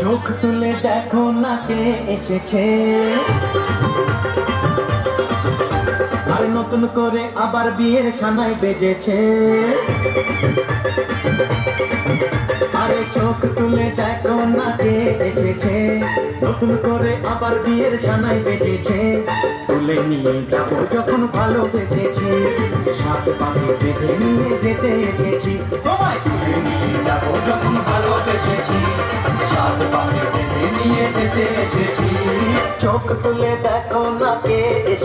চোখ তুলে দেখো না কে এসেছে, আর নতুন করে আবার বিয়ের সানাই বেজেছে। আরে চোখ তুলে দেখো না কে এসেছে, নতুন করে আবার বিয়ের সানাই বেজেছে। তুলে নিয়ে যাবো যখন ভালোবেসেছি, সাত পাকে বেঁধে নিয়ে যেতে এসেছি। তোমায় তুলে নিয়ে যাবো যখন ভালোবেসেছি, সাত পাকে বেঁধে নিয়ে যেতে এসেছি। চোখ তুলে দেখো না কে এসেছে।